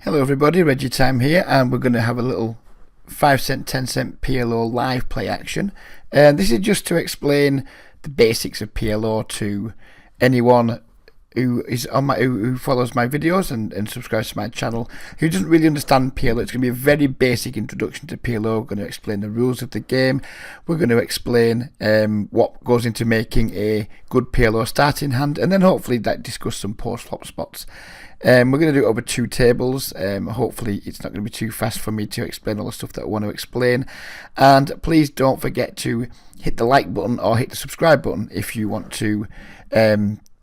Hello everybody, Reggie Time here, and we're going to have a little 5 cent, 10 cent PLO live play action. And this is just to explain the basics of PLO to anyone who is on who follows my videos and subscribes to my channel who doesn't really understand PLO. It's going to be a very basic introduction to PLO. We're going to explain the rules of the game. We're going to explain what goes into making a good PLO starting hand, and then hopefully discuss some post flop spots. We're going to do it over 2 tables. Hopefully it's not going to be too fast for me to explain all the stuff that I want to explain. And please don't forget to hit the like button or hit the subscribe button if you want to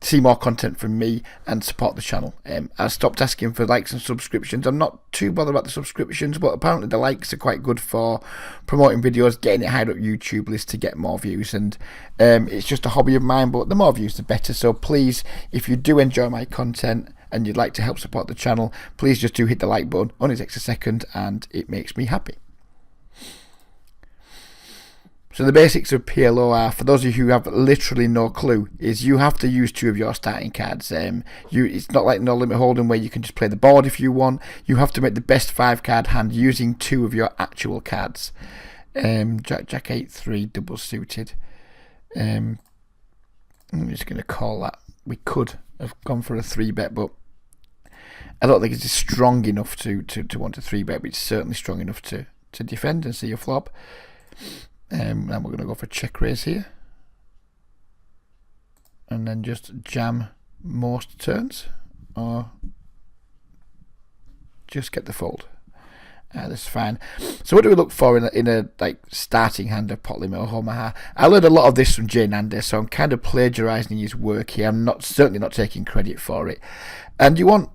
see more content from me and support the channel. I stopped asking for likes and subscriptions. I'm not too bothered about the subscriptions, but apparently the likes are quite good for promoting videos, getting it higher up YouTube list to get more views, and it's just a hobby of mine, but the more views the better. So please, if you do enjoy my content and you'd like to help support the channel, please just do hit the like button. Only takes a second and it makes me happy. So the basics of PLO are, for those of you who have literally no clue, is you have to use 2 of your starting cards. It's not like No Limit Hold'em where you can just play the board if you want. You have to make the best 5-card hand using 2 of your actual cards. Jack 8, 3, double suited. I'm just going to call that. We could have gone for a 3-bet, but I don't think it's strong enough to want a 3-bet, but it's certainly strong enough to defend and see a flop. And we're going to go for check raise here, and then just jam most turns, or just get the fold. That's fine. So what do we look for in a like starting hand of pot limit or Omaha? I learned a lot of this from Jay Nandez, so I'm kind of plagiarising his work here. I'm certainly not taking credit for it. And you want,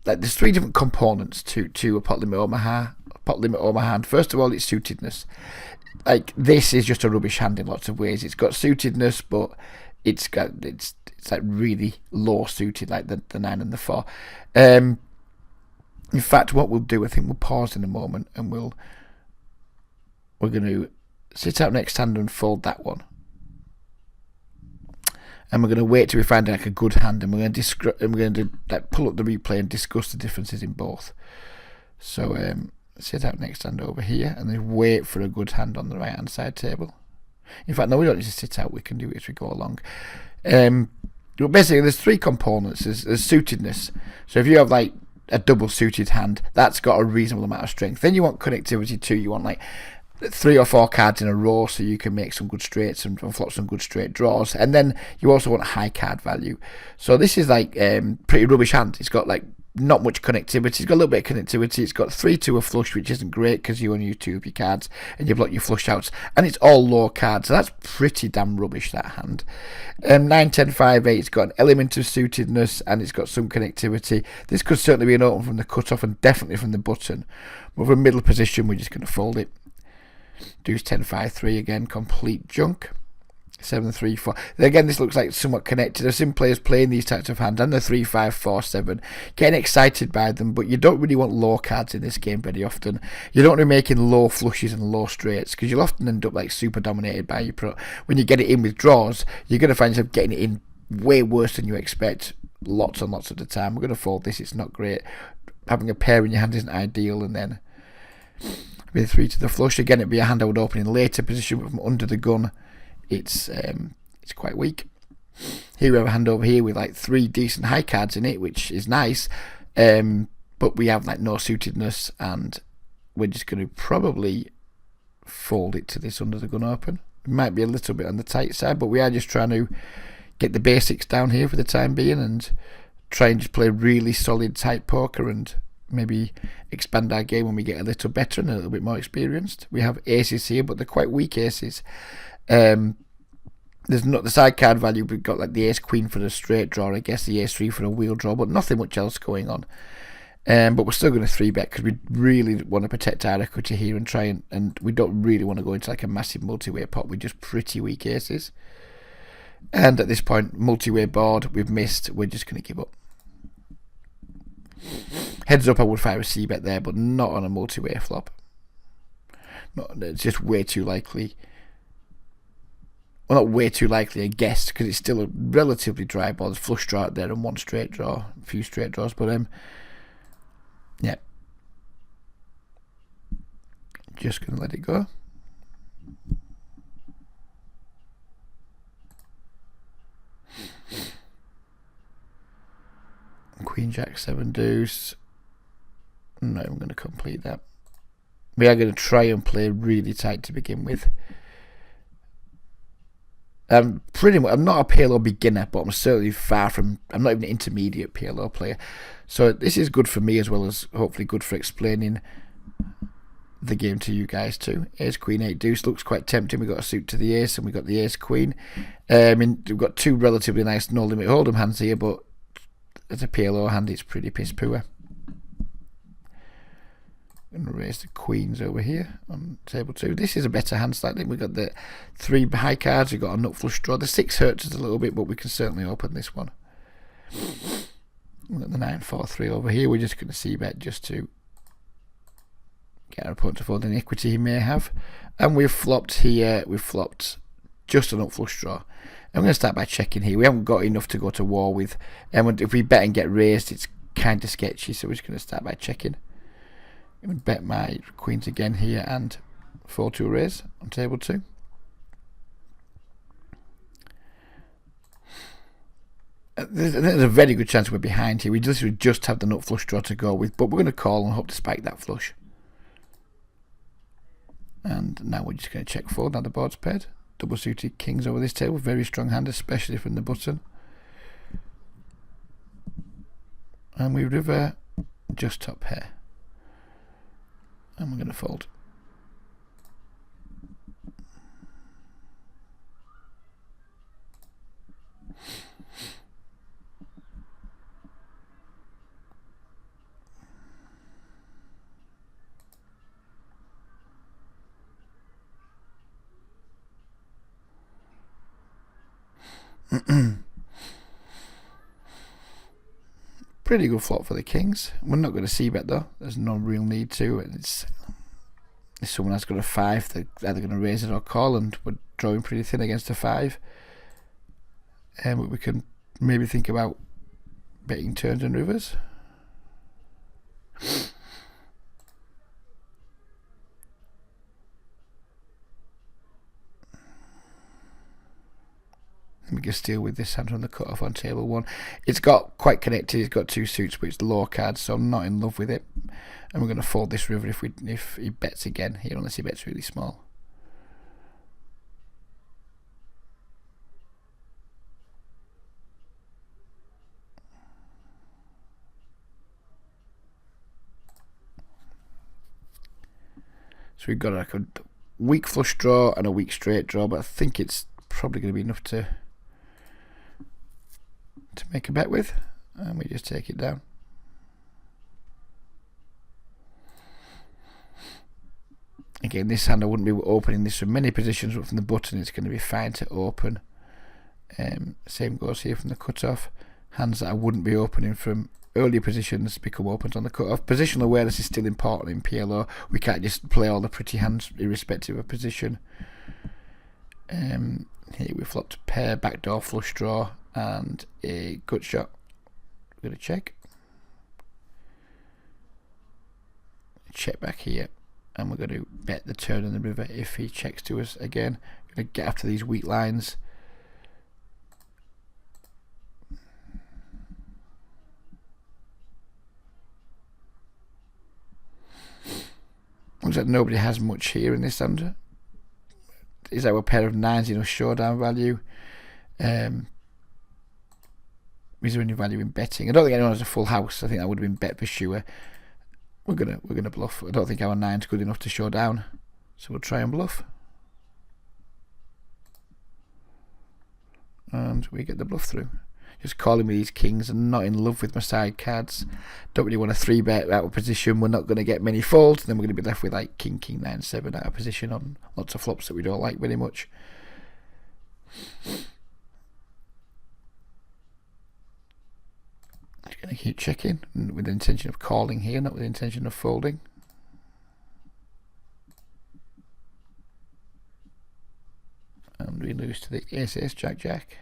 like, there's 3 different components to a pot limit Omaha. Hand. First of all, it's suitedness. Like, this is just a rubbish hand in lots of ways. It's got suitedness, but it's like really low suited, like the 9 and the 4. In fact, what we'll do, I think we'll pause in a moment, and we're going to sit out next hand and fold that one, and we're going to wait till we find like a good hand, and we're going to like pull up the replay and discuss the differences in both. So sit out next hand over here, and then wait for a good hand on the right hand side table. In fact, no, we don't need to sit out, we can do it as we go along. But basically there's 3 components. There's suitedness. So if you have like a double suited hand, that's got a reasonable amount of strength. Then you want connectivity too. You want like 3 or 4 cards in a row so you can make some good straights and flop some good straight draws. And then you also want high card value. So this is like pretty rubbish hand. It's got like not much connectivity. It's got a little bit of connectivity. It's got 3 to a flush, which isn't great because you only use 2 of your cards and you block your flush outs, and it's all low cards, so that's pretty damn rubbish, that hand. 9, 10, 5, 8, it's got an element of suitedness and it's got some connectivity. This could certainly be an open from the cutoff and definitely from the button, but for middle position we're just going to fold it. Deuce 10, 5, 3 again, complete junk. 7, 3, 4. Again, this looks like somewhat connected. I've seen players playing these types of hands and the 3, 5, 4, 7, getting excited by them, but you don't really want low cards in this game very often. You don't want to be making low flushes and low straights, because you'll often end up like super dominated by your pro. When you get it in with draws, you're going to find yourself getting it in way worse than you expect lots and lots of the time. We're going to fold this. It's not great. Having a pair in your hand isn't ideal, and then with 3 to the flush, again it'd be a hand I would open in later position, but from under the gun it's quite weak. Here we have a hand over here with like 3 decent high cards in it, which is nice, but we have like no suitedness, and we're just going to probably fold it to this under the gun open. It might be a little bit on the tight side, but we are just trying to get the basics down here for the time being and try and just play really solid tight poker, and maybe expand our game when we get a little better and a little bit more experienced. We have aces here, but they're quite weak aces. There's not the side card value. We've got like the ace queen for the straight draw, I guess the ace 3 for a wheel draw, but nothing much else going on. But we're still going to 3-bet because we really want to protect our equity here and try and we don't really want to go into like a massive multi-way pot with just pretty weak aces. And at this point, multi-way board, we've missed. We're just going to give up. Heads up, I would fire a c-bet there, but not on a multi-way flop. It's just way too likely. Well, not way too likely, I guess, because it's still a relatively dry board. There's flush draw out there and 1 straight draw, a few straight draws, but Yeah. Just going to let it go. Queen Jack 7 deuce. No, I'm going to complete that. We are going to try and play really tight to begin with. Pretty much, I'm not a PLO beginner, but I'm certainly far from. I'm not even an intermediate PLO player, so this is good for me as well as hopefully good for explaining the game to you guys too. Ace Queen 8 deuce looks quite tempting. We got a suit to the ace and we got the ace queen. We've got two relatively nice no limit hold'em hands here, but as a PLO hand, it's pretty piss poor. I'm going to raise the queens over here on table 2. This is a better hand slightly. We've got the 3 high cards. We've got a nut flush draw. The 6 hurts us a little bit, but we can certainly open this one. We've got the 9-4-3 over here. We're just going to c-bet just to get our opponent to fold any equity he may have. And we've flopped here. We've flopped just a nut flush draw. I'm going to start by checking here. We haven't got enough to go to war with. And if we bet and get raised, it's kind of sketchy. So we're just going to start by checking. I'm going to bet my queens again here and 4-2 raise on table 2. There's a very good chance we're behind here. We just have the nut flush draw to go with, but we're going to call and hope to spike that flush. And now we're just going to check fold. Now the board's paired. Double suited kings over this table. Very strong hand, especially from the button. And we river just top pair. And we're going to fold. Pretty good flop for the kings. We're not going to c-bet though. There's no real need to. If someone has got a 5, they're either going to raise it or call, and we're drawing pretty thin against a 5. But we can maybe think about betting turns and rivers. We can steal with this hand from the cutoff on table 1. It's got quite connected. It's got 2 suits, but it's low cards, so I'm not in love with it. And we're going to fold this river if he bets again here, unless he bets really small. So we've got like a weak flush draw and a weak straight draw, but I think it's probably going to be enough to make a bet with, and we just take it down. Again, this hand I wouldn't be opening this from many positions, but from the button it's going to be fine to open. Same goes here from the cutoff. Hands that I wouldn't be opening from earlier positions become opens on the cutoff. Positional awareness is still important in PLO. We can't just play all the pretty hands irrespective of position. Here we flopped a pair, backdoor flush draw, and a gut shot. We're going to check. Check back here, and we're going to bet the turn in the river if he checks to us again. Going to get after these weak lines. Looks like nobody has much here in this hand. Is our pair of 9s enough showdown value? Is there any value in betting? I don't think anyone has a full house. I think that would have been bet for sure. We're gonna bluff. I don't think our 9's good enough to show down, so we'll try and bluff. And we get the bluff through. Just calling with these kings. I'm not in love with my side cards. Don't really want a 3-bet out of position. We're not going to get many folds. Then we're going to be left with like king, 9, 7 out of position on lots of flops that we don't like very much. Just going to keep checking with the intention of calling here, not with the intention of folding. And we lose to the ace, jack.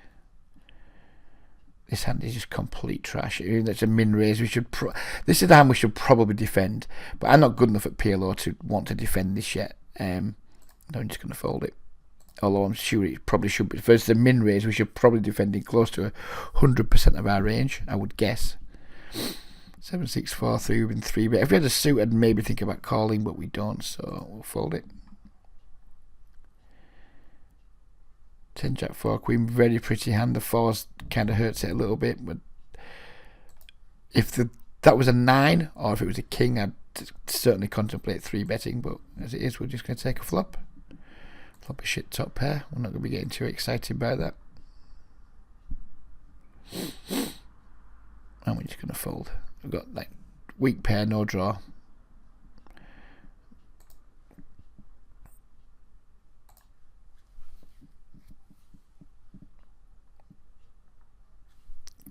This hand is just complete trash. That's a min raise. This is the hand we should probably defend, but I'm not good enough at PLO to want to defend this yet. I'm just going to fold it. Although I'm sure it probably should be. Versus the min raise, we should probably defend it close to 100% of our range, I would guess. 7, 6, 4, 3 within 3. But if we had a suit, I'd maybe think about calling, but we don't, so we'll fold it. 10, Jack, 4, Queen, very pretty hand. The 4s kind of hurts it a little bit, but if that was a 9, or if it was a king, I'd certainly contemplate 3-betting, but as it is, we're just going to take a flop. Flop a shit top pair. We're not going to be getting too excited by that. And we're just going to fold. We've got like weak pair, no draw.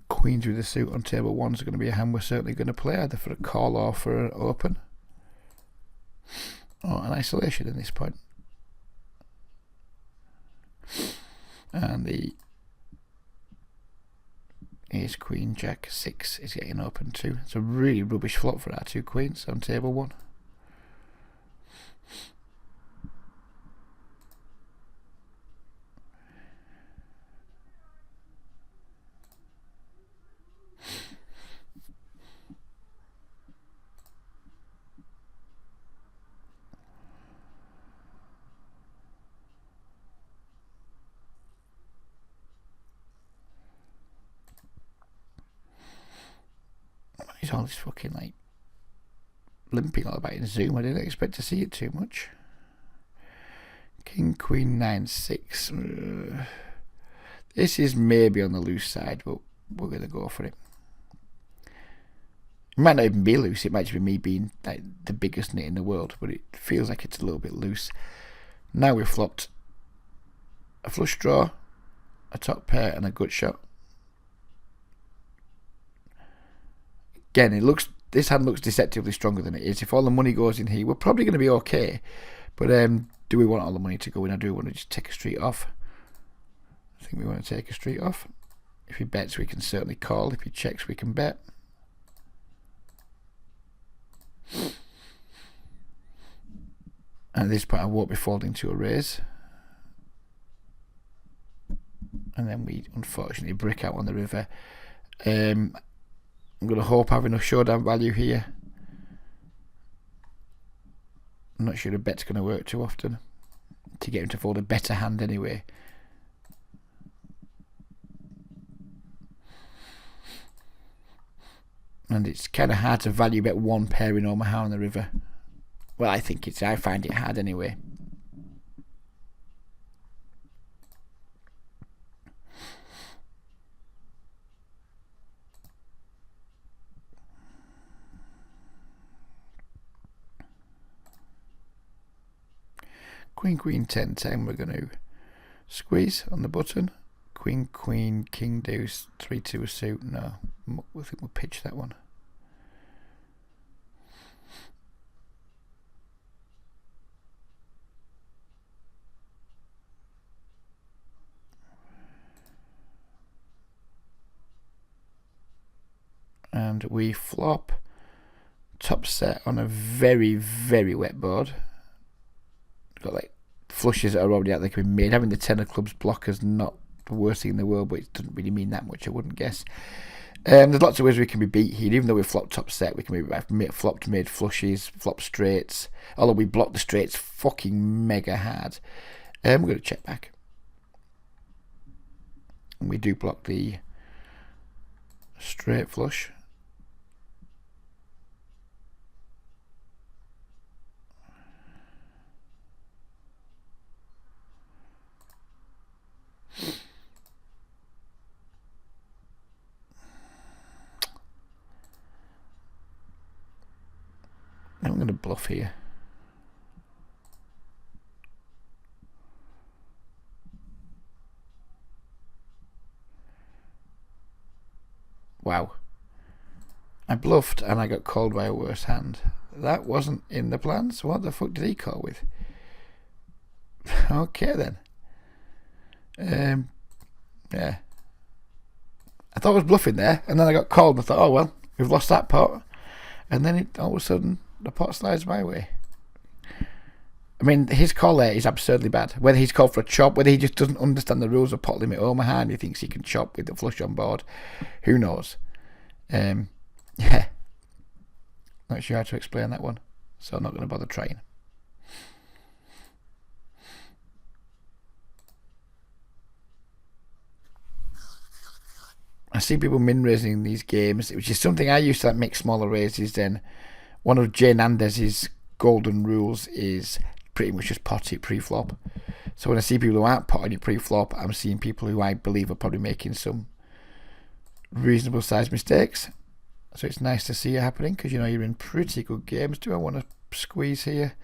Queens with a suit on table 1 is going to be a hand we're certainly going to play, either for a call or for an open. Or an isolation at this point. And the ace, queen, jack, 6 is getting open too. It's a really rubbish flop for our 2 queens on table 1. He's always fucking like limping all about in Zoom. I didn't expect to see it too much. King, queen, 9, 6. This is maybe on the loose side, but we're going to go for it. It might not even be loose. It might just be me being like the biggest nit in the world, but it feels like it's a little bit loose. Now we've flopped a flush draw, a top pair, and a gut shot. Again, this hand looks deceptively stronger than it is. If all the money goes in here, we're probably going to be okay. But do we want all the money to go in, or do we want to just take a street off? I think we want to take a street off. If he bets, we can certainly call. If he checks, we can bet. And at this point, I won't be folding to a raise. And then we unfortunately brick out on the river. I'm going to hope I have enough showdown value here. I'm not sure a bet's going to work too often to get him to fold a better hand anyway. And it's kind of hard to value bet 1 pair in Omaha on the river. Well, I find it hard anyway. Queen, queen, 10, 10. We're going to squeeze on the button. Queen, queen, king, deuce, 3, 2 a suit. No, I think we'll pitch that one. And we flop top set on a very, very wet board. Got like flushes that are already out there can be made. Having the 10 of clubs block is not the worst thing in the world, but it doesn't really mean that much, I wouldn't guess. There's lots of ways we can be beat here. Even though we've flopped top set, we can be flopped made flushes, flop straights. Although we block the straights fucking mega hard. We're going to check back. And we do block the straight flush. Now I'm going to bluff here. Wow. I bluffed and I got called by a worse hand. That wasn't in the plans. What the fuck did he call with? Okay then. Yeah. I thought I was bluffing there, and then I got called and I thought, oh well, we've lost that pot. And then all of a sudden the pot slides my way. I mean, his call there is absurdly bad. Whether he's called for a chop, whether he just doesn't understand the rules of pot limit Omaha and he thinks he can chop with the flush on board, who knows? Yeah, not sure how to explain that one, so I'm not going to bother trying. I see people min raising these games, which is something I used to like make smaller raises. Then one of Jay Nandez's golden rules is pretty much just pot it pre-flop. So when I see people who aren't potting it pre-flop, I'm seeing people who I believe are probably making some reasonable sized mistakes. So it's nice to see it happening, because you're in pretty good games. Do I want to squeeze here?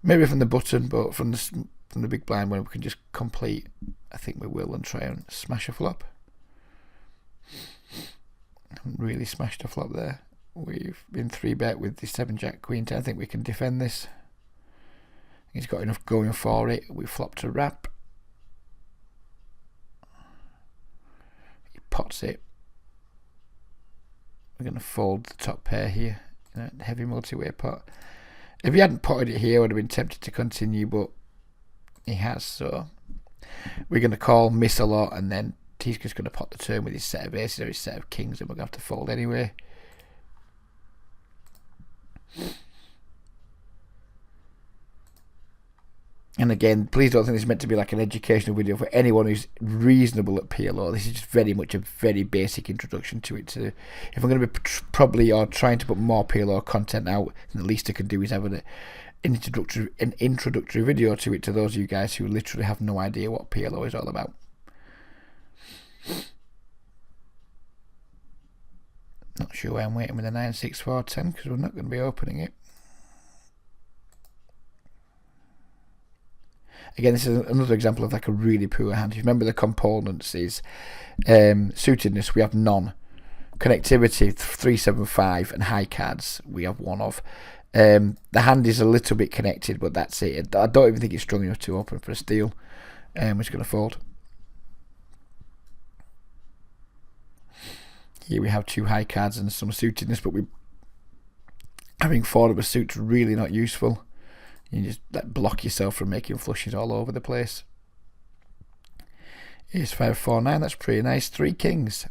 Maybe from the button, but from the big blind when we can just complete, I think we will, and try and smash a flop. Haven't really smashed a flop there. We've been 3-bet with the 7 Jack Queen 10. I think we can defend this. He's got enough going for it. We flop to wrap. He pots it. We're going to fold the top pair here. Heavy multi-way pot. If he hadn't potted it here, I would have been tempted to continue, but he has. So we're going to call, miss a lot, and then he's just going to pot the turn with his set of aces or his set of kings, and we're going to have to fold anyway. And again, please don't think this is meant to be like an educational video for anyone who's reasonable at PLO. This is just very much a very basic introduction to it. If I'm going to be probably or trying to put more PLO content out, then the least I can do is have an introductory video to it to those of you guys who literally have no idea what PLO is all about. Not sure why I'm waiting with a 9, 6, 4, 10, because we're not going to be opening it. Again, this is another example of like a really poor hand. If you remember, the components is suitedness, we have none. Connectivity, 3, 7, 5, and high cards, we have one of. The hand is a little bit connected, but that's it. I don't even think it's strong enough to open for a steal. We're just going to fold. Here we have 2 high cards and some suitedness, but having 4 of a suit's really not useful. You just block yourself from making flushes all over the place. Ace 5, 4, 9, that's pretty nice. 3 kings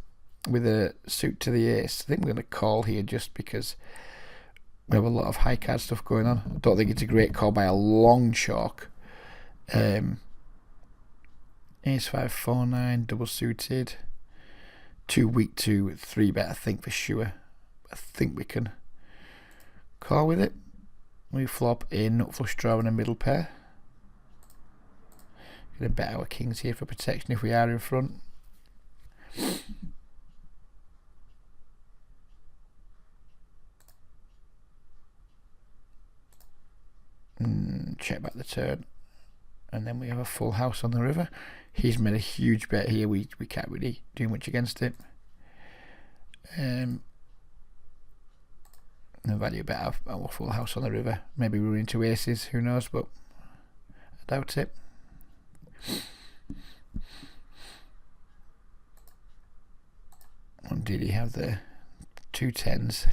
with a suit to the ace. I think we're going to call here just because we have a lot of high card stuff going on. I don't think it's a great call by a long chalk. Ace 5, 4, 9, double suited. Too weak to 3-bet, I think, for sure. I think we can call with it. We flop in nut flush draw and a middle pair. Gonna bet our kings here for protection if we are in front. Check back the turn, and then we have a full house on the river. He's made a huge bet here. We can't really do much against it. The value bet our full house on the river. Maybe we're into aces, who knows, but I doubt it. And did he have the 2 10s?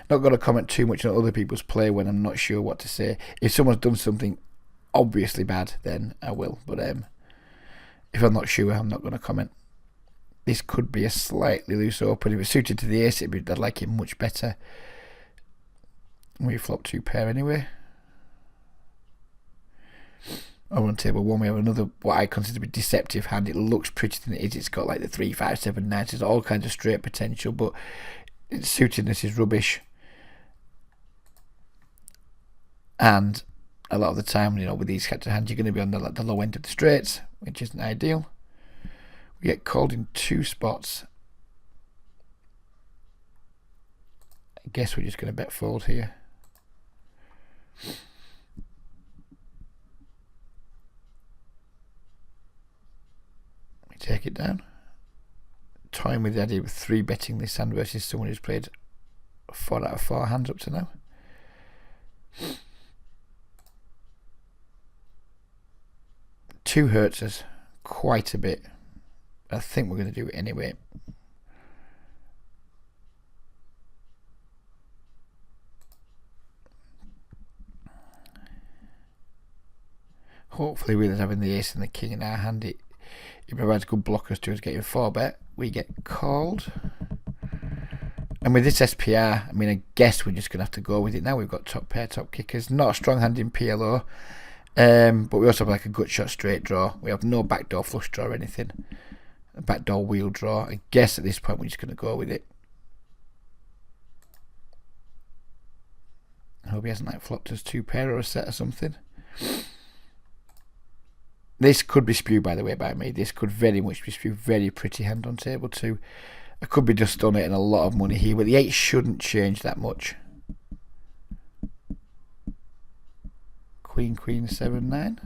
Not going to comment too much on other people's play when I'm not sure what to say. If someone's done something obviously bad, then I will. But if I'm not sure, I'm not going to comment. This could be a slightly loose open. If it's suited to the ace, I'd like it much better. We flop 2 pair anyway. Over on table 1, we have another, what I consider to be deceptive hand. It looks prettier than it is. It's got like the 3, 5, 7, 9. There's all kinds of straight potential, but its suitedness is rubbish. And a lot of the time, with these kinds of hands, you're going to be on the low end of the straights, which isn't ideal. We get called in 2 spots. I guess we're just going to bet fold here. We take it down. Toying with the idea of 3-betting this hand versus someone who's played 4 out of 4 hands up to now. 2 hurts us quite a bit. I think we're going to do it anyway. Hopefully with us having the ace and the king in our hand, it provides good blockers to us getting 4-bet. We get called. And with this SPR, I mean, I guess we're just going to have to go with it now. We've got top pair, top kickers. Not a strong hand in PLO. But we also have like a gut shot straight draw. We have no backdoor flush draw or anything. A backdoor wheel draw. I guess at this point we're just going to go with it. I hope he hasn't like flopped us 2 pair or a set or something. This could be spewed, by the way, by me. This could very much be spewed. Very pretty hand on table 2. I could be just donating a lot of money here, but the 8 shouldn't change that much. Queen, queen, 7, 9.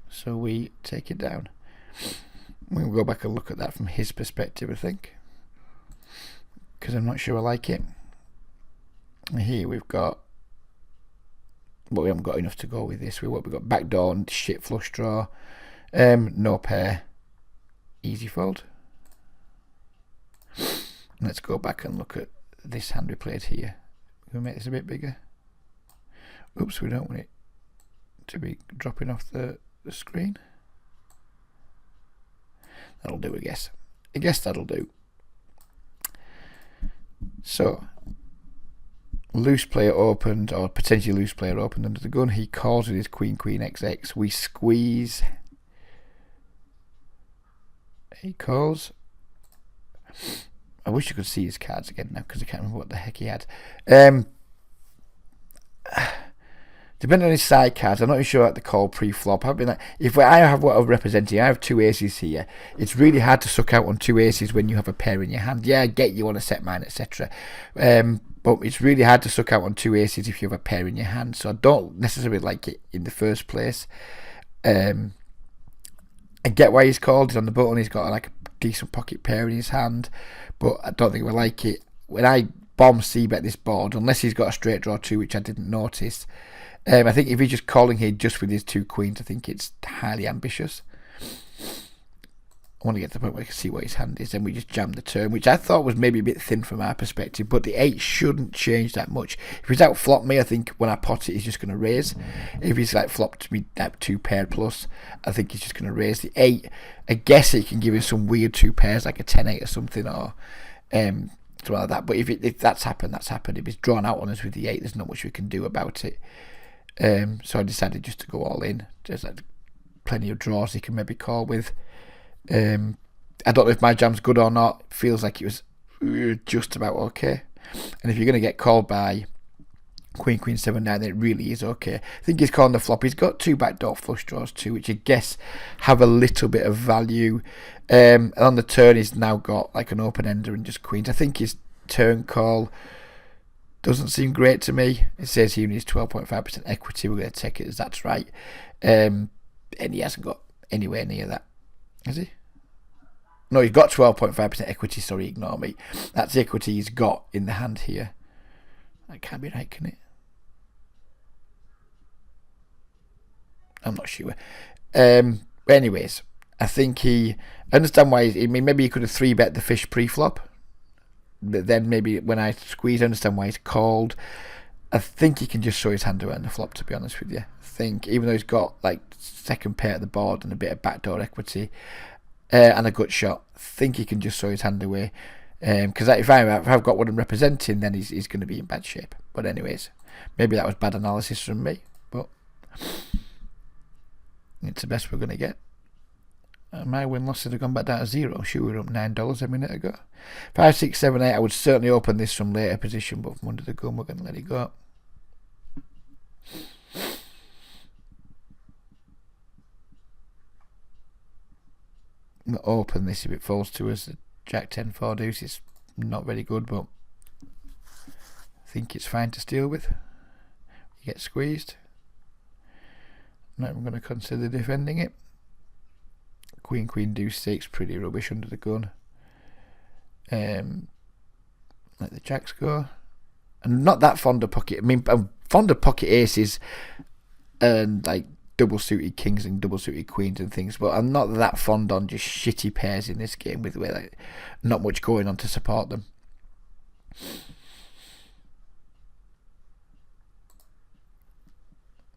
So we take it down. We'll go back and look at that from his perspective, I think, because I'm not sure I like it. And here we've got, but we haven't got enough to go with this. We've got backdoor and shit flush draw. No pair. Easy fold. Let's go back and look at this hand we played here. Can we make this a bit bigger? Oops, we don't want it to be dropping off the screen. That'll do, I guess. I guess that'll do. So, loose player opened, or potentially loose player opened under the gun. He calls with his queen, queen, XX. We squeeze. He calls. I wish you could see his cards again now, because I can't remember what the heck he had. Depending on his side cards, I'm not even sure at the call pre-flop. I've been like, if I have what I'm representing, I have 2 aces here. It's really hard to suck out on 2 aces when you have a pair in your hand. Yeah, I get you want to set mine, etc. But it's really hard to suck out on 2 aces if you have a pair in your hand. So I don't necessarily like it in the first place. I get why he's called. He's on the button. He's got like a decent pocket pair in his hand, but I don't think we like it. When I bomb c-bet this board, unless he's got a straight draw 2, which I didn't notice, I think if he's just calling here just with his 2 queens, I think it's highly ambitious. I want to get to the point where I can see what his hand is, and we just jam the turn, which I thought was maybe a bit thin from our perspective, but the 8 shouldn't change that much. If he's out flopped me, I think when I pot it, he's just going to raise. If he's like flopped me that 2 pair plus, I think he's just going to raise. The 8, I guess it can give him some weird 2 pairs, like a 10-8 or something, or something like that. But if that's happened, that's happened. If he's drawn out on us with the 8, there's not much we can do about it. So I decided just to go all in. There's like plenty of draws he can maybe call with. I don't know if my jam's good or not. It feels like it was just about okay. And if you're going to get called by queen, queen, 7, 9, then it really is okay. I think he's calling the flop. He's got 2 backdoor flush draws too, which I guess have a little bit of value. And on the turn, he's now got like an open ender and just queens. I think his turn call doesn't seem great to me. It says here he needs 12.5% equity. We're going to take it as that's right. And he hasn't got anywhere near that. Has he? No, he's got 12.5% equity. Sorry, ignore me. That's the equity he's got in the hand here. That can't be right, can it? I'm not sure. Anyways, I think I understand why. I mean, maybe he could have 3-bet the fish pre-flop. But then maybe when I squeeze, I understand why he's called. I think he can just show his hand around the flop, to be honest with you. I think, even though he's got like second pair at the board and a bit of backdoor equity and a gut shot, I think he can just show his hand away. Because if I've got what I'm representing, then he's going to be in bad shape. But anyways, maybe that was bad analysis from me, but it's the best we're going to get. My win-losses have gone back down to 0. Sure, we were up $9 a minute ago. 5, 6, 7, 8. I would certainly open this from later position, but from under the gun, we're going to let it go. I'm going to open this if it falls to us. The Jack 10 4 deuce is not very good, but I think it's fine to steal with. You get squeezed. Not even going to consider defending it. Queen, queen, deuce 6, pretty rubbish under the gun. Let the jacks go. I'm not that fond of pocket. I mean, I'm fond of pocket aces and like double suited kings and double suited queens and things, but I'm not that fond on just shitty pairs in this game with like not much going on to support them.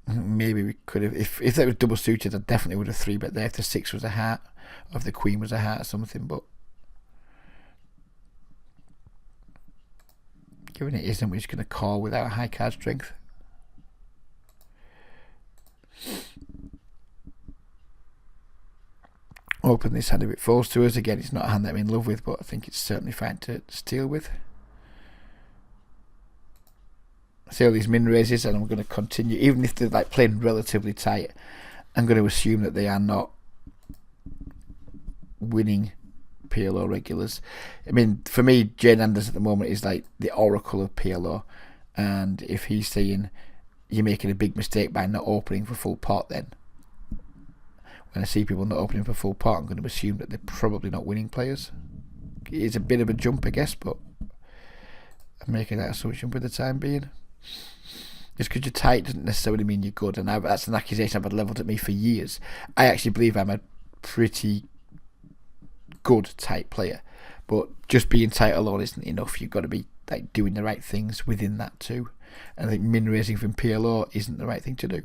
Maybe we could have, if they were double suited, I definitely would have 3-bet there if the 6 was a heart, or if the queen was a heart or something, but given it isn't, we're just going to call without a high card strength. Open this hand if it falls to us. Again, it's not a hand that I'm in love with, but I think it's certainly fine to steal with. See all these min raises, and I'm going to continue, even if they're like playing relatively tight. I'm going to assume that they are not winning PLO regulars. I mean, for me, Jane Anders at the moment is like the oracle of PLO, and if he's saying you're making a big mistake by not opening for full pot, then when I see people not opening for full pot, I'm going to assume that they're probably not winning players. It's a bit of a jump, I guess, but I'm making that assumption for the time being. Just because you're tight doesn't necessarily mean you're good, and that's an accusation I've had levelled at me for years. I actually believe I'm a pretty good tight player, but just being tight alone isn't enough. You've got to be like doing the right things within that too, and I think min raising from PLO isn't the right thing to do.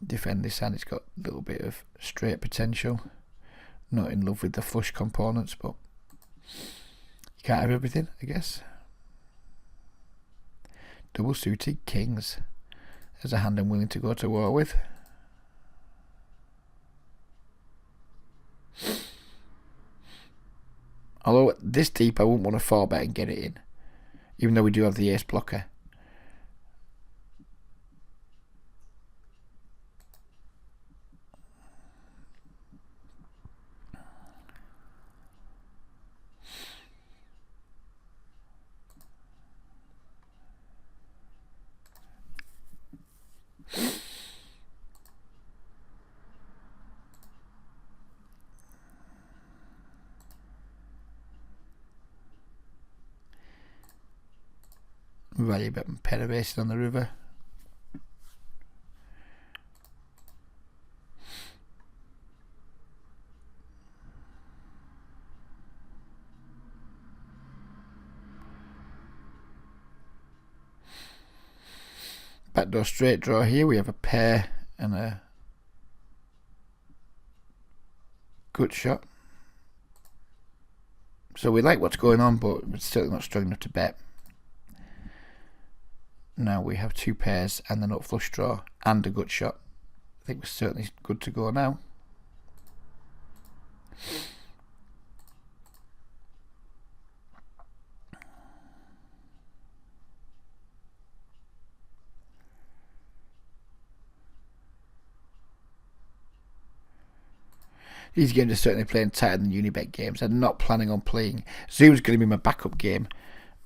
Defend this hand, it's got a little bit of straight potential. Not in love with the flush components, but you can't have everything, I guess. Double suited kings. There's a hand I'm willing to go to war with. Although this deep I wouldn't want to 4-bet and get it in, even though we do have the ace blocker. Value bet and pair of aces on the river. Backdoor straight draw here. We have a pair and a gut shot. So we like what's going on, but it's still not strong enough to bet. Now we have 2 pairs and the nut flush draw and a gut shot. I think we're certainly good to go now. These games are certainly playing tighter than Unibet games. I'm not planning on playing. Zoom's going to be my backup game.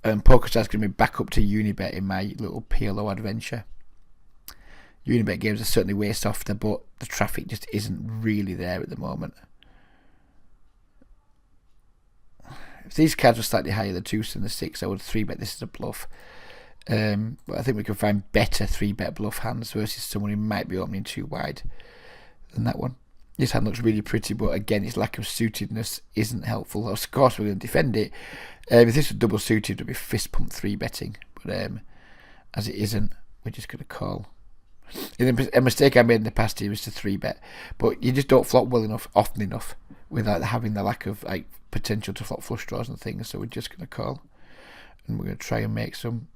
PokerStar's going to be back up to Unibet in my little PLO adventure. Unibet games are certainly way softer, but the traffic just isn't really there at the moment. If these cards were slightly higher, the 2s and the 6, I would 3-bet this is a bluff. But I think we can find better 3-bet bluff hands versus someone who might be opening too wide than that one. This hand looks really pretty, but again, its lack of suitedness isn't helpful. Of course, we're going to defend it. If this was double suited, it would be fist pump 3-betting. But as it isn't, we're just going to call. A mistake I made in the past here was to 3-bet, but you just don't flop well enough, often enough, without having the lack of like potential to flop flush draws and things. So we're just going to call, and we're going to try and make some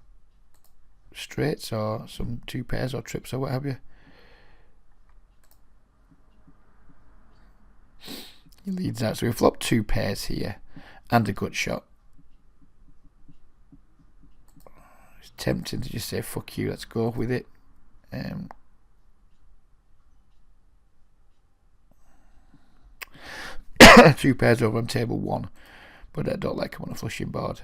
straights or some 2 pairs or trips or what have you. He leads out, so we flop 2 pairs here and a gut shot. It's tempting to just say fuck you, let's go with it. 2 pairs over on table 1, but I don't like him on a flushing board.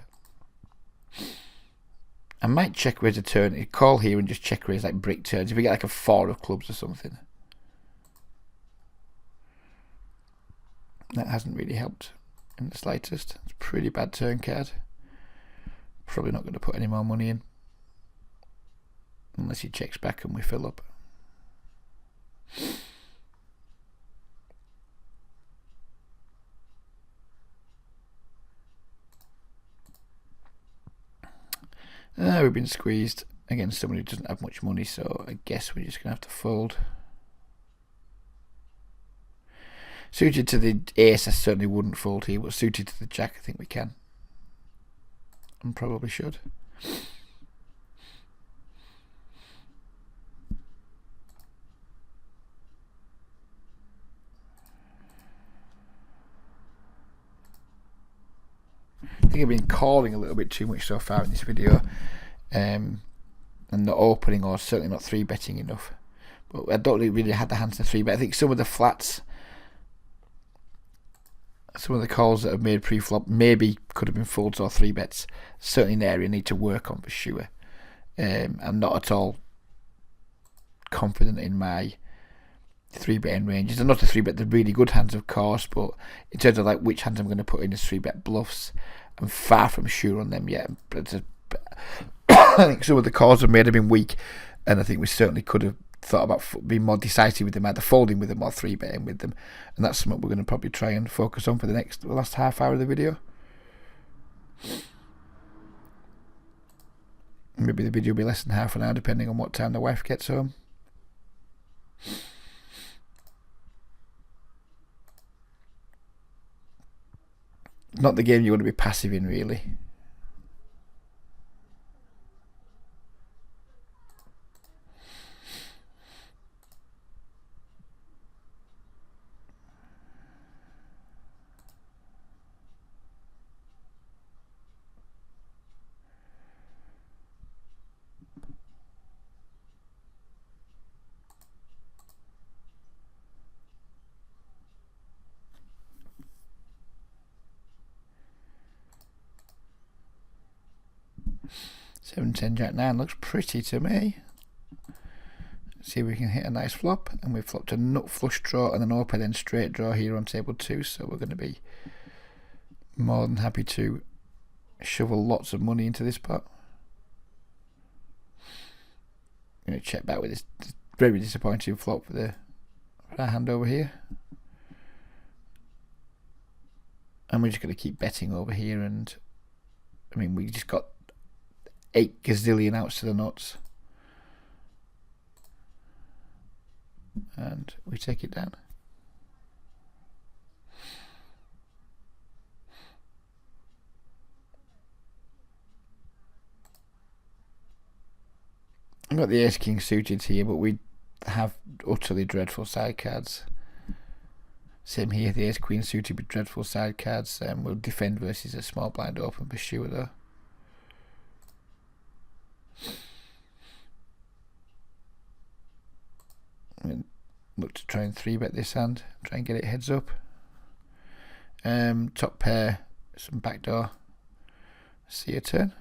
I might check raise a turn, call here and just check raise like brick turns if we get like a 4 of clubs or something. That hasn't really helped in the slightest. It's a pretty bad turn card. Probably not going to put any more money in unless he checks back and we fill up. We've been squeezed against someone who doesn't have much money, so I guess we're just going to have to fold. Suited to the ace, I certainly wouldn't fold here, but suited to the jack, I think we can. And probably should. I think I've been calling a little bit too much so far in this video, and not opening, or certainly not 3-betting enough. But I don't really had the hands to 3-bet. I think some of the flats, some of the calls that have made pre-flop maybe could have been folds or 3-bets. Certainly an area I need to work on for sure. I'm not at all confident in my 3-betting ranges. I'm not a 3-bet the really good hands, of course, but in terms of like which hands I'm going to put in as 3-bet bluffs, I'm far from sure on them yet. I think some of the calls I've made have been weak, and I think we certainly could have thought about being more decisive with them, either folding with them or 3-betting with them, and that's something we're going to probably try and focus on for the last half hour of the video. Maybe the video will be less than half an hour depending on what time the wife gets home. Not the game you want to be passive in, really. Seven, 10, Jack 9 looks pretty to me. Let's see if we can hit a nice flop, and we've flopped a nut flush draw and an open end straight draw here on table 2, so we're going to be more than happy to shovel lots of money into this pot. I'm going to check back with this very disappointing flop for our hand over here, and we're just going to keep betting over here. And I mean, we just got 8 gazillion outs to the nuts, and we take it down. I've got the ace king suited here, but we have utterly dreadful side cards. Same here, the ace queen suited with dreadful side cards. We'll defend versus a small blind open for sure though. Look to try and 3-bet this hand, try and get it heads up. Top pair, some backdoor. See a turn.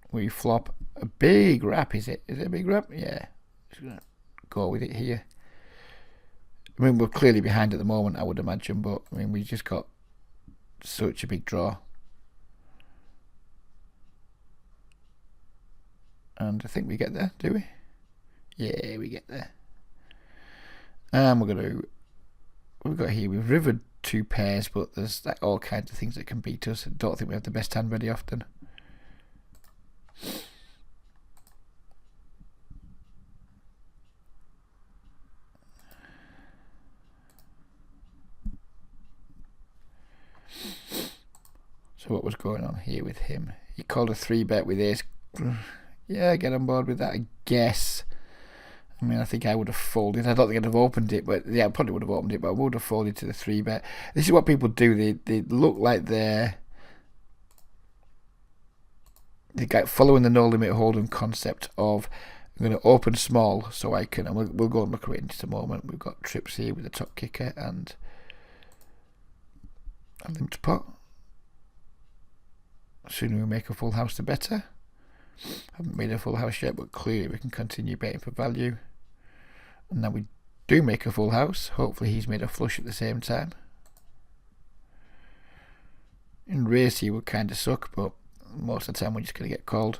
We flop a big wrap, is it? Is it a big wrap? Yeah. Just gonna go with it here. I mean, we're clearly behind at the moment, I would imagine, but I mean, we just got such a big draw. And I think we get there, do we? Yeah, we get there. And we've got here, we've rivered 2 pairs, but there's like all kinds of things that can beat us. I don't think we have the best hand very often. So what was going on here with him? He called a 3-bet with ace. Yeah, get on board with that, I guess. I mean, I think I would have folded. I don't think I'd have opened it, but yeah, I probably would have opened it, but I would have folded to the 3-bet. This is what people do. They look like they're following the no limit hold'em concept of, I'm going to open small so I can, and we'll go and look at it in just a moment. We've got trips here with the top kicker and a limped pot. Sooner we make a full house, the better. Haven't made a full house yet, but clearly we can continue betting for value. And now we do make a full house. Hopefully he's made a flush at the same time. In race he would kind of suck, but most of the time we're just going to get called.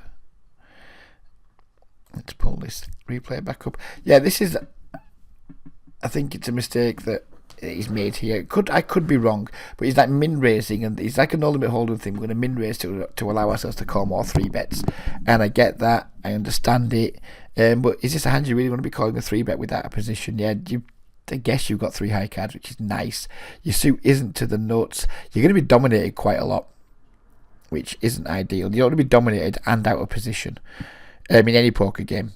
Let's pull this replay back up. Yeah, this is I think it's a mistake that he's made here. I could be wrong, but he's like min raising, and he's like a no limit hold'em thing. We're going to min raise to allow ourselves to call more 3-bets, and I get that. I understand it, but is this a hand you really want to be calling a 3-bet without a position? Yeah, I guess you've got 3 high cards, which is nice. Your suit isn't to the nuts. You're going to be dominated quite a lot, which isn't ideal. You don't want to be dominated and out of position in any poker game.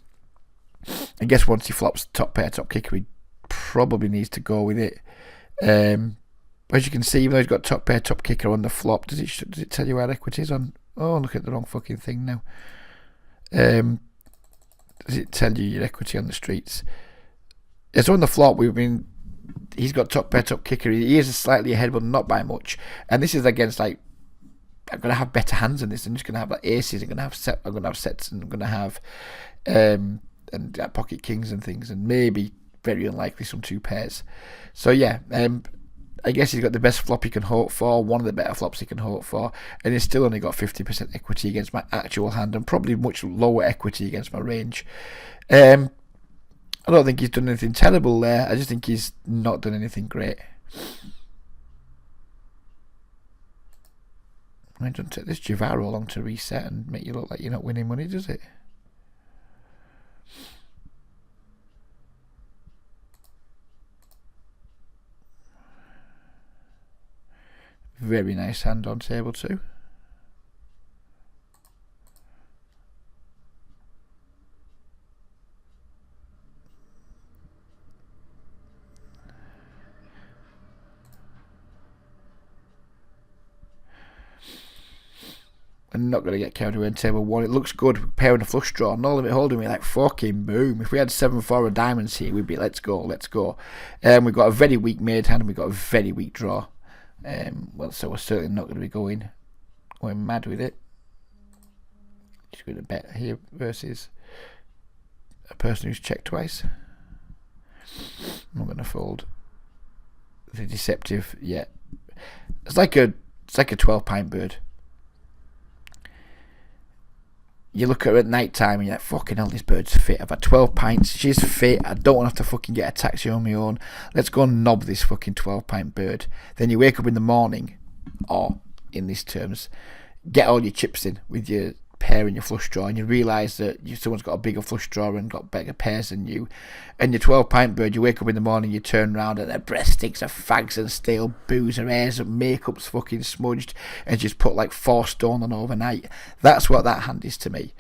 I guess once he flops top pair, top kicker, he probably needs to go with it. As you can see, even though he's got top pair, top kicker on the flop, does it tell you where equity is on? Oh, look at the wrong fucking thing now. Does it tell you your equity on the streets? So on the flop, he's got top pair, top kicker. He is slightly ahead, but not by much. And this is against like, I'm gonna have better hands than this. I'm just gonna have like aces. I'm gonna have sets, and I'm gonna have pocket kings and things, and maybe very unlikely some 2 pairs. So yeah, I guess he's got the best flop he can hope for, one of the better flops he can hope for, and he's still only got 50% equity against my actual hand, and probably much lower equity against my range. I don't think he's done anything terrible there. I just think he's not done anything great. I don't take this Javaro along to reset and make you look like you're not winning money, does it? Very nice hand on table 2. I'm not going to get carried away in table 1. It looks good. Pair and a flush draw. No limit holding me like fucking boom. If we had 7-4 of diamonds here, we'd be let's go. We've got a very weak made hand and we've got a very weak draw. So we're certainly not going to be going mad with it. Just going to bet here versus a person who's checked twice. I'm not going to fold the deceptive yet. It's like a 12-pint bird. You look at her at night time and you're like, fucking hell, this bird's fit. I've had 12 pints. She's fit. I don't want to have to fucking get a taxi on my own. Let's go and knob this fucking 12-pint bird. Then you wake up in the morning, or in these terms, get all your chips in with your pair and your flush draw, and you realise that someone's got a bigger flush draw and got better pairs than you. And your 12-pint bird, you wake up in the morning, you turn around and her breast stinks of fags and stale booze, her hair's up, makeup's fucking smudged, and she's put like 4 stone on overnight. That's what that hand is to me.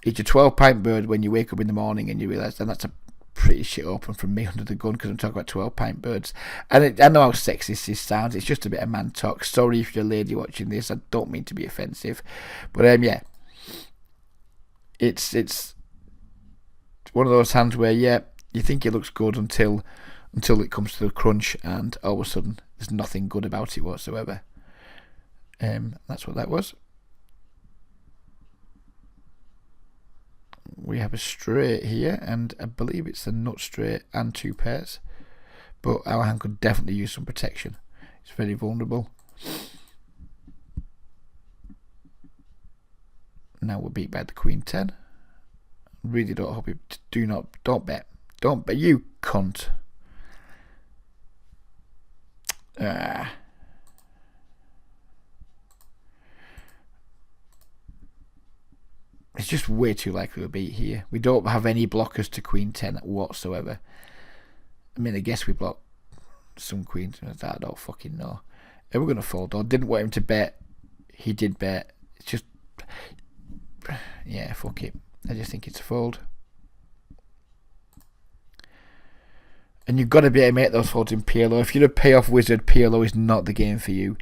It's your 12-pint bird when you wake up in the morning and you realise that that's a pretty shit open from me under the gun, because I'm talking about 12-pint birds. And I know how sexist this sounds, it's just a bit of man talk. Sorry if you're a lady watching this, I don't mean to be offensive. But yeah. It's one of those hands where, yeah, you think it looks good until it comes to the crunch, and all of a sudden there's nothing good about it whatsoever. That's what that was. We have a straight here, and I believe it's a nut straight and 2 pairs. But our hand could definitely use some protection. It's very vulnerable. Now we're beat by the Queen 10. Really don't hope you don't bet. Don't bet, you cunt. It's just way too likely to beat here. We don't have any blockers to Queen 10 whatsoever. I mean, I guess we block some queens. I don't fucking know. And we're going to fold. I didn't want him to bet. He did bet. It's just, yeah, fuck it. I just think it's a fold. And you've got to be able to make those folds in PLO. If you're a payoff wizard, PLO is not the game for you,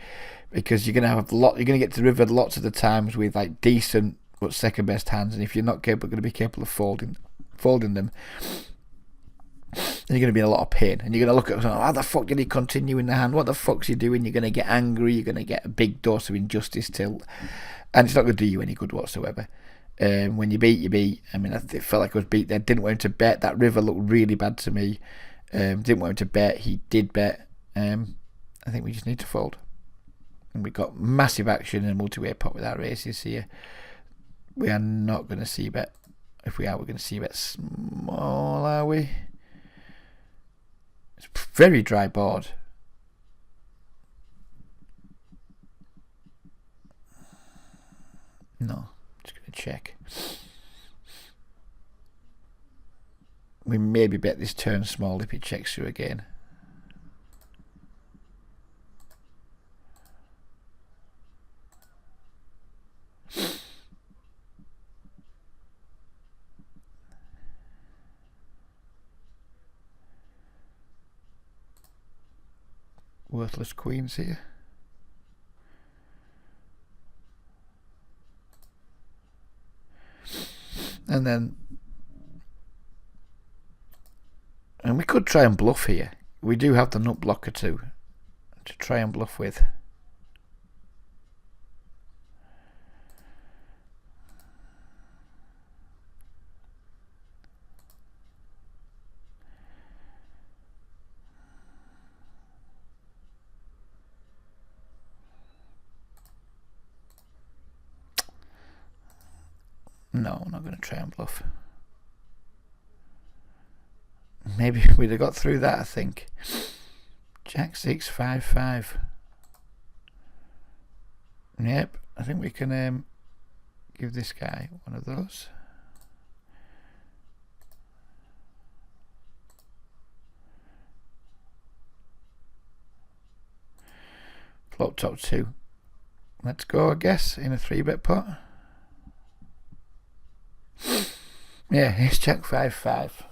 because you're going to have you're going to get to the river lots of the times with like decent but second best hands, and if you're not going to be capable of folding them, you're going to be in a lot of pain. And you're going to look at it and, how the fuck did he continue in the hand? What the fuck's he doing? You're going to get angry. You're going to get a big dose of injustice tilt, and it's not going to do you any good whatsoever. When you beat, you beat. I mean, it felt like I was beat there. Didn't want him to bet. That river looked really bad to me. Didn't want him to bet. He did bet. I think we just need to fold. And we got massive action in a multi-way pot with our aces here. We are not going to see bet. If we are, we're going to see bet small, are we? It's a very dry board. No, just going to check. We maybe bet this turn small if it checks through again. Worthless queens here. And we could try and bluff here. We do have the nut blocker to try and bluff with. No, I'm not going to try and bluff. Maybe we'd have got through that, I think. Jack 6, 5, 5. Yep, I think we can give this guy one of those. Flop top 2. Let's go, I guess, in a 3-bet pot. Yeah, it's Jack 5, 5.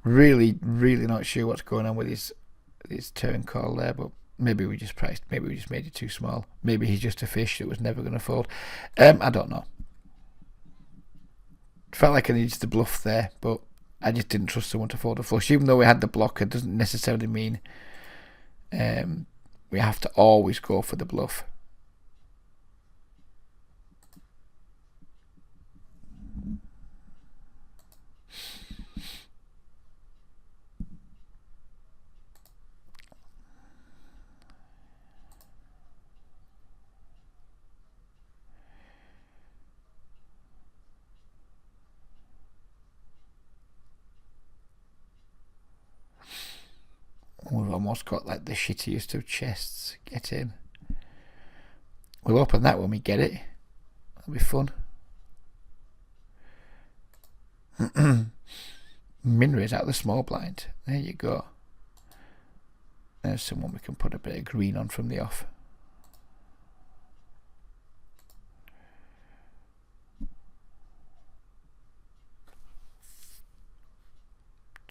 Really not sure what's going on with his turn call there, but maybe we just made it too small. Maybe he's just a fish that was never going to fold. I don't know. Felt like I needed to bluff there, but I just didn't trust someone to fold a flush. Even though we had the blocker, doesn't necessarily mean we have to always go for the bluff. We've almost got like the shittiest of chests. Get in. We'll open that when we get it. That'll be fun. Minra's out of the small blind. There you go. There's someone we can put a bit of green on from the off.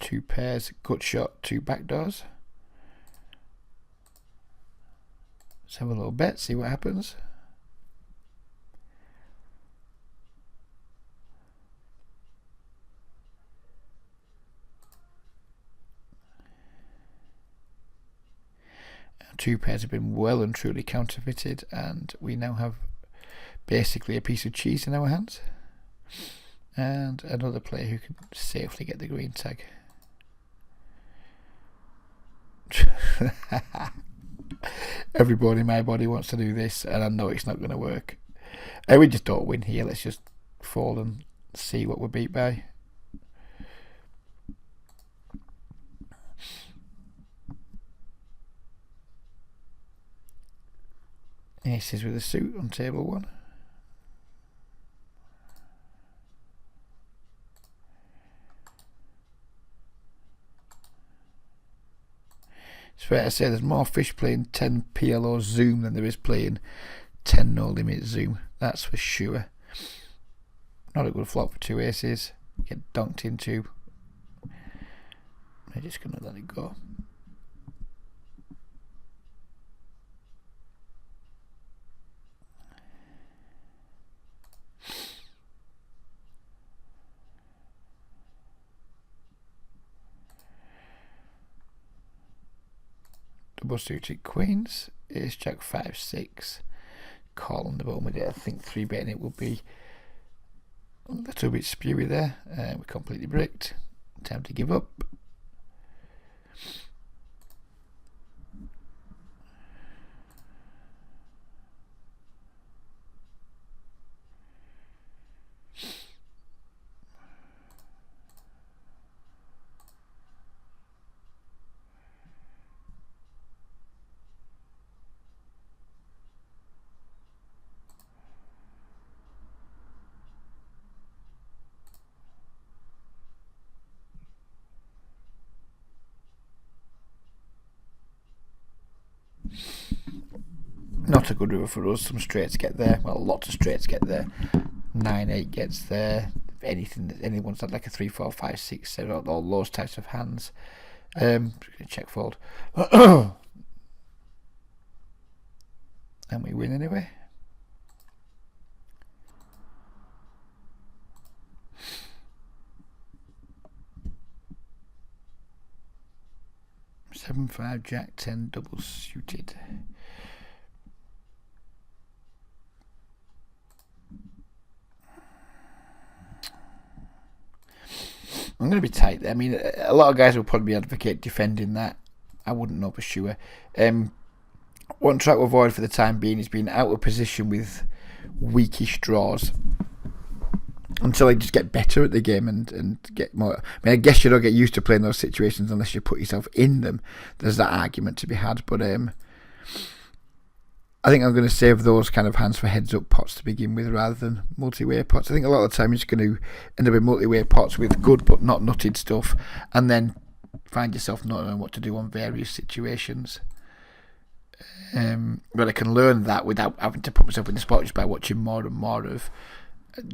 Two pairs, gut shot, 2 backdoors. Let's have a little bet, see what happens. Our 2 pairs have been well and truly counterfeited, and we now have basically a piece of cheese in our hands. And another player who can safely get the green tag. Everybody in my body wants to do this, and I know it's not going to work. We just don't win here. Let's just fold and see what we're beat by. Aces with a suit on table 1. It's fair to say there's more fish playing 10 PLO Zoom than there is playing 10 no limit Zoom. That's for sure. Not a good flop for 2 aces. Get donked into. I'm just going to let it go. Double suited queens. Ace Jack 5, 6. Call on the bottom with it. I think 3-betting it will be a little bit spewy there. We're completely bricked. Time to give up. Not a good river for us. Some straights get there. Well, lots of straights get there. 9-8 gets there. Anyone's had like a 3-4-5-6, all those types of hands. Check fold. And we win anyway. Seven, 5, Jack, 10, double suited. I'm going to be tight there. I mean, a lot of guys will probably advocate defending that. I wouldn't know for sure. One track to avoid for the time being is being out of position with weakish draws until they just get better at the game and get more. I mean, I guess you don't get used to playing those situations unless you put yourself in them. There's that argument to be had, but I think I'm going to save those kind of hands for heads-up pots to begin with rather than multi-way pots. I think a lot of the time you're just going to end up in multi-way pots with good but not nutted stuff, and then find yourself not knowing what to do on various situations. But I can learn that without having to put myself in the spot just by watching more and more of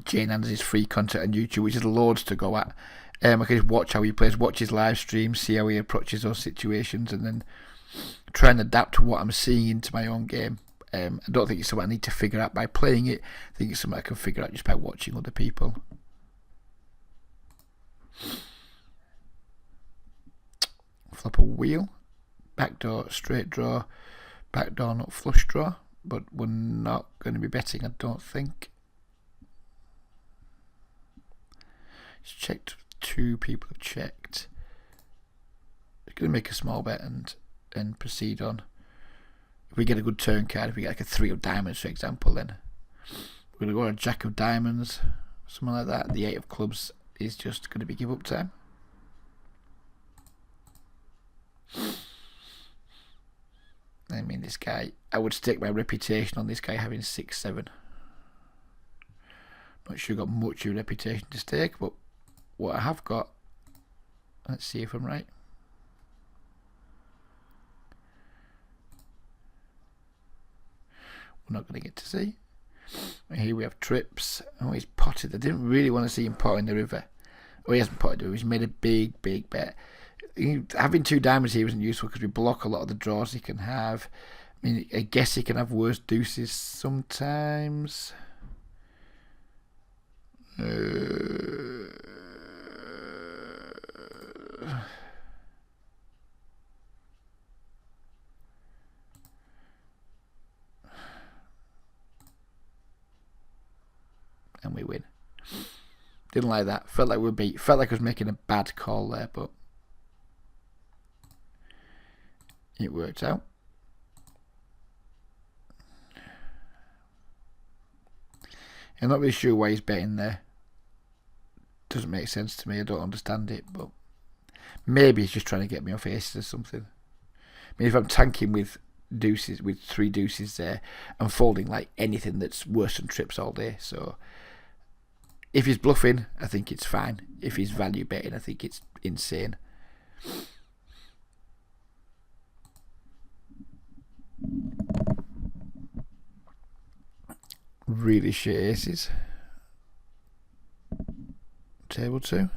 Jane Anders' free content on YouTube, which is loads to go at. I can just watch how he plays, watch his live streams, see how he approaches those situations, and then try and adapt to what I'm seeing into my own game. I don't think it's something I need to figure out by playing it. I think it's something I can figure out just by watching other people. Flop a wheel. Backdoor, straight draw. Backdoor, not flush draw. But we're not going to be betting, I don't think. It's checked. 2 people have checked. I'm going to make a small bet and proceed on. If we get a good turn card, if we get like a 3 of diamonds, for example, then we're going to go on a jack of diamonds, something like that. The 8 of clubs is just going to be give up time. I mean, this guy, I would stake my reputation on this guy having 6-7. Not sure got much of a reputation to stake, but what I have got, let's see if I'm right. We're not going to get to see. And here we have trips. Oh, he's potted. I didn't really want to see him pot in the river. Oh, he hasn't potted the river. He's made a big bet. Having 2 diamonds here isn't useful because we block a lot of the draws he can have. I mean, I guess he can have worse deuces sometimes. And we win. Didn't like that. Felt like we were beat. Felt like I was making a bad call there, but it worked out. I'm not really sure why he's betting there. Doesn't make sense to me. I don't understand it, but maybe he's just trying to get me off aces or something. I mean, if I'm tanking with deuces, with 3 deuces there, I'm folding like anything that's worse than trips all day. So if he's bluffing, I think it's fine. If he's value betting, I think it's insane. Really shit aces. Table 2.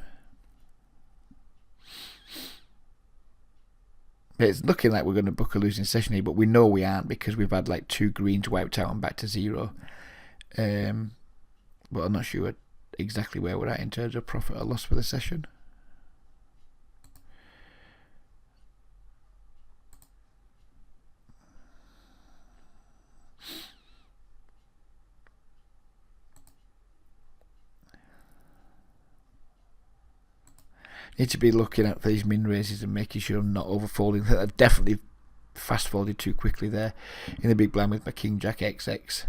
It's looking like we're going to book a losing session here, but we know we aren't because we've had like 2 greens wiped out and back to 0. But I'm not sure exactly where we're at in terms of profit or loss for the session. Need to be looking out for these min raises and making sure I'm not overfolding. I've definitely fast folded too quickly there in the big blind with my King Jack XX.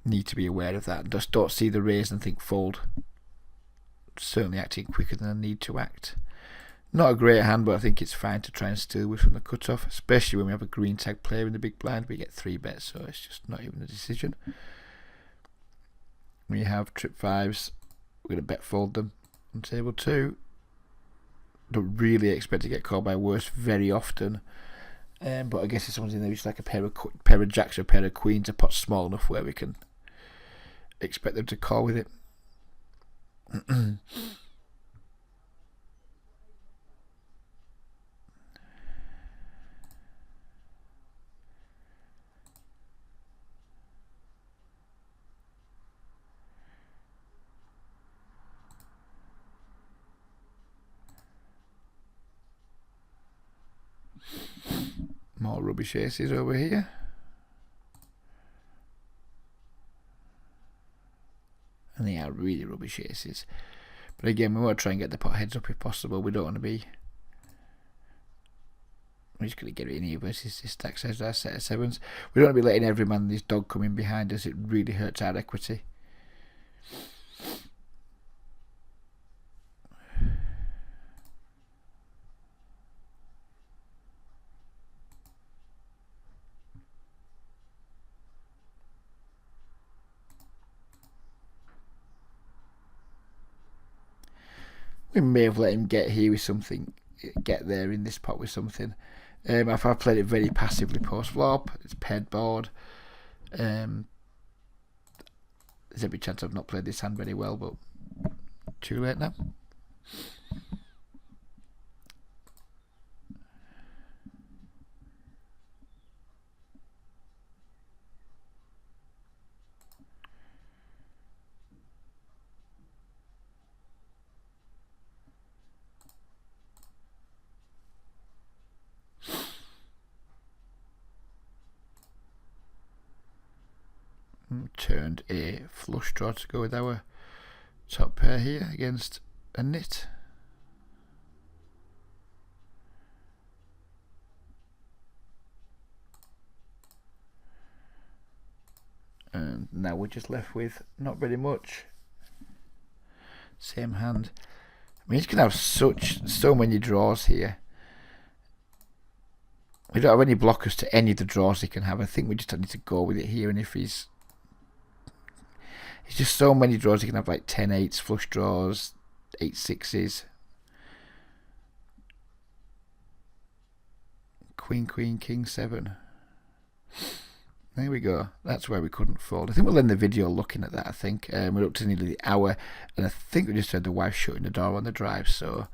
Need to be aware of that. Just don't see the raise and think fold. Certainly acting quicker than I need to act. Not a great hand, but I think it's fine to try and steal with from the cutoff, especially when we have a green tag player in the big blind. We get 3 bets, so it's just not even a decision. We have trip 5s. We're going to bet fold them on table 2. Don't really expect to get called by worse very often. But I guess if someone's in there, it's like a pair of jacks or a pair of queens, a pot small enough where we can expect them to call with it. More rubbish aces over here. And they are really rubbish aces. But again, we want to try and get the pot heads up if possible. We don't want to be... We're just going to get it in here versus this stack size our set of sevens. We don't want to be letting every man and his dog come in behind us. It really hurts our equity. We may have let him get here with something, get there in this pot with something. If I played it very passively post flop, it's paired board. There's every chance I've not played this hand very well, but too late now. Turned a flush draw to go with our top pair here against a nit. And now we're just left with not very much. Same hand. I mean, he's gonna have so many draws here. We don't have any blockers to any of the draws he can have. I think we just need to go with it here. And if he's just so many draws, he can have like 10-8s, flush draws, 8-6s, Queen, Queen, King 7. There we go. That's where we couldn't fold. I think we'll end the video looking at that. I think we're up to nearly the hour, and I think we just heard the wife shutting the door on the drive. So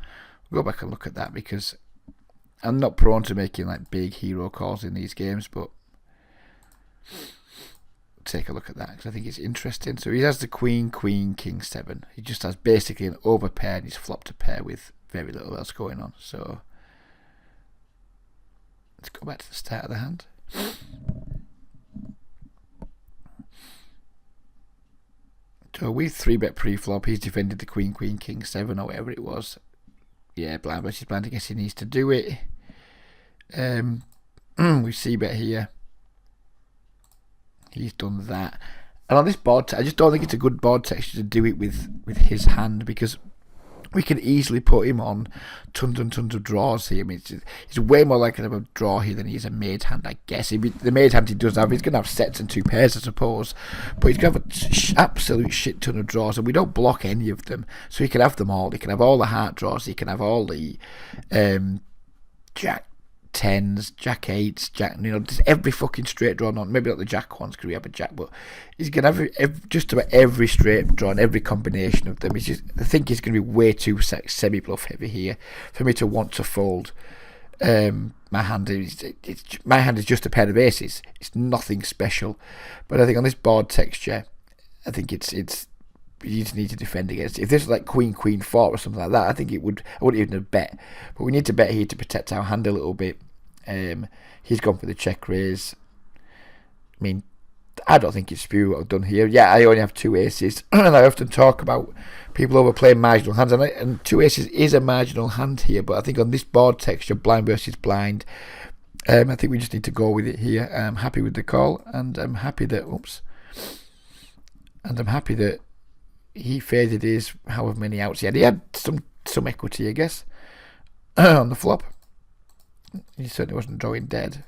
we'll go back and look at that, because I'm not prone to making like big hero calls in these games, but take a look at that because I think it's interesting. So he has the Queen, Queen, King 7. He just has basically an overpair, and he's flopped a pair with very little else going on. So let's go back to the start of the hand. So we 3-bet pre-flop. He's defended the Queen, Queen, King 7 or whatever it was. Yeah, blind versus blind. I guess he needs to do it. We c-bet here. He's done that. And on this board, I just don't think it's a good board texture to do it with his hand, because we can easily put him on tons and tons of draws here. I mean, he's way more likely to have a draw here than he is a made hand, I guess. The made hand he does have, he's going to have sets and 2 pairs, I suppose. But he's going to have an absolute shit ton of draws, and we don't block any of them. So he can have them all. He can have all the heart draws. He can have all the Jack 10s, Jack 8s, Jack, just every fucking straight draw. Maybe not the Jack ones because we have a Jack, but he's going to have just about every straight draw and every combination of them. I think he's going to be way too semi-bluff heavy here for me to want to fold. My hand is just a pair of aces. It's nothing special, but I think on this board texture, I think it's you just need to defend against it. If this was like Queen, Queen 4 or something like that, I think I wouldn't even have bet. But we need to bet here to protect our hand a little bit. He's gone for the check raise. I mean, I don't think it's spew what I've done here. Yeah, I only have 2 aces, and I often talk about people overplaying marginal hands, and 2 aces is a marginal hand here. But I think on this board texture, blind versus blind, I think we just need to go with it here. I'm happy with the call, and I'm happy that he faded his however many outs he had. He had some equity, I guess, on the flop. He certainly wasn't drawing dead.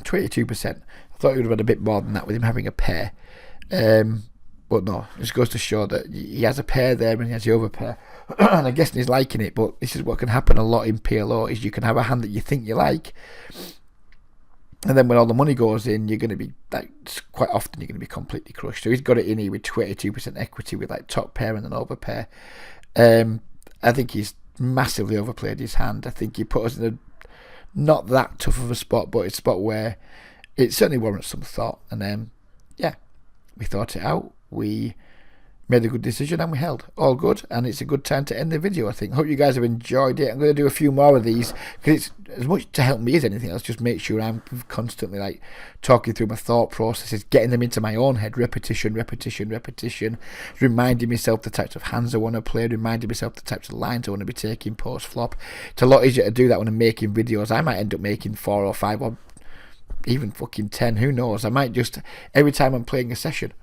22%. I thought he would have had a bit more than that with him having a pair. But no, it just goes to show that he has a pair there and he has the other pair. And I'm guessing he's liking it, but this is what can happen a lot in PLO, is you can have a hand that you think you like, and then when all the money goes in, you're going to be, like, quite often you're going to be completely crushed. So he's got it in here with 22% equity with, like, top pair and an overpair. I think he's massively overplayed his hand. I think he put us in a not that tough of a spot, but it's a spot where it certainly warrants some thought. And yeah, we thought it out. We made a good decision and we held. All good, and it's a good time to end the video, I think. Hope you guys have enjoyed it. I'm going to do a few more of these because it's as much to help me as anything else. Just make sure I'm constantly, like, talking through my thought processes, getting them into my own head. Repetition, reminding myself the types of hands I want to play, reminding myself the types of lines I want to be taking post flop. It's a lot easier to do that when I'm making videos. I might end up making 4 or 5 or even fucking 10, who knows. I might just, every time I'm playing a session,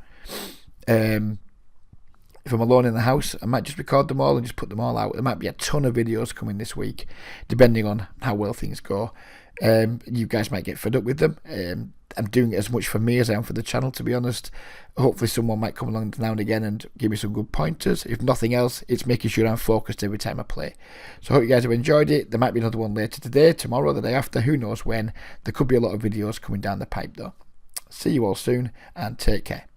if I'm alone in the house, I might just record them all and just put them all out. There might be a ton of videos coming this week, depending on how well things go. You guys might get fed up with them. I'm doing it as much for me as I am for the channel, to be honest. Hopefully someone might come along now and again and give me some good pointers. If nothing else, it's making sure I'm focused every time I play. So I hope you guys have enjoyed it. There might be another one later today, tomorrow, the day after, who knows when. There could be a lot of videos coming down the pipe though. See you all soon and take care.